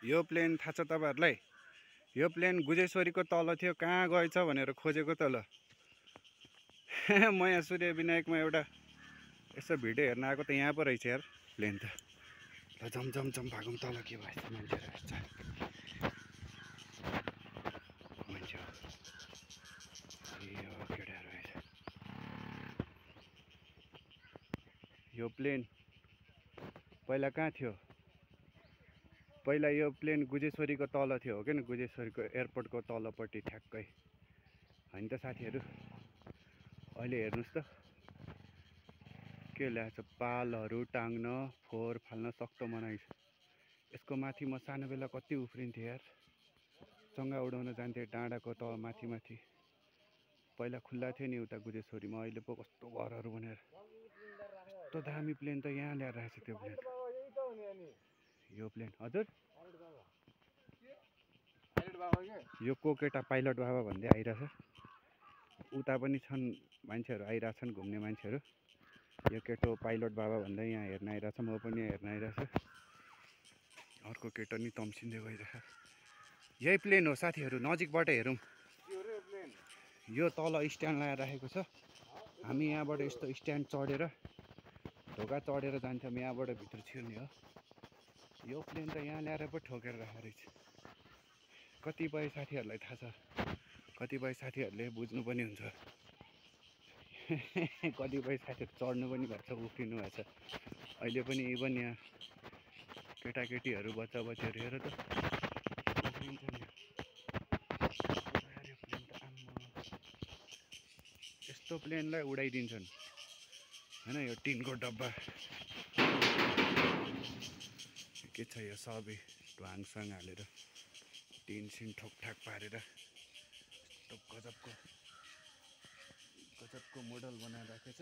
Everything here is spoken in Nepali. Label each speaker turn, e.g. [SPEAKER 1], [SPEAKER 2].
[SPEAKER 1] यो प्लेन थाहा छ तपाईहरुलाई? यो प्लेन गुजेश्वरीको तल थियो, कहाँ गएछ भनेर खोजेको त ल। म यहाँ सूर्य विनायकमा एउटा यसो भिडियो हेर्न आएको त यहाँ पो रहेछ यार प्लेन त। ल जम भागौँ तल के भएछ मान्छेहरू हेर्छ। मान्छे यो केटाहरू आएछ। यो प्लेन पहिला कहाँ थियो? पहिला यो प्लेन गुजेश्वरीको तल थियो हो किन, गुजेश्वरीको एयरपोर्टको तलपट्टि ठ्याक्कै हैन त साथीहरू। अहिले हेर्नुस् त के ल्याएछ, पालहरू टाङ्न फोहोर फाल्न सक्तो बनाइछ। यसको माथि म सानो बेला कति उफ्रिन्थेँ यार, चङ्गा उडाउन जान्थेँ डाँडाको त माथि। पहिला खुल्ला थियो नि उता गुजेश्वरीमा, अहिले पो कस्तो घरहरू बनेर। यस्तो दामी प्लेन त यहाँ ल्याएर राखेछ त्यो प्लेन। यो प्लेन हजुर यो को केटा पाइलट बाबा भन्दै आइरहेछ। उता पनि छन् मान्छेहरू आइरहेछन्, घुम्ने मान्छेहरू। यो केटो पाइलट बाबा भन्दै यहाँ हेर्न आइरहेछ, म पनि यहाँ हेर्न आइरहेछु। अर्को केटो नि तम्सिँदै गइरहेछ। यही प्लेन हो साथीहरू, नजिकबाट हेरौँ। यो तल स्ट्यान्ड लगाएर राखेको छ। हामी यहाँबाट यस्तो स्ट्यान्ड चढेर ढोका चढेर जान्छौँ, यहाँबाट भित्र छिर्ने हो। यो प्लेन त यहाँ ल्याएर पो ठोकेर राखेको रहेछ। कतिपय साथीहरूलाई थाहा छ, कतिपय साथीहरूले बुझ्नु पनि हुन्छ। कतिपय साथीहरू चढ्नु पनि भएको छ, उफ्रिनु भएको छ। अहिले पनि इभन यहाँ केटाकेटीहरू बच्चाबच्चीहरू हेर त उफ्रिन्छन्। यस्तो प्लेनलाई उडाइदिन्छन् हैन। यो टिनको डब्बा के छ, यो सबै ढ्वाङसाङ हालेर टिन सिन ठोकठाक पारेर यस्तो गजबको मोडल बनाएर राखेछ।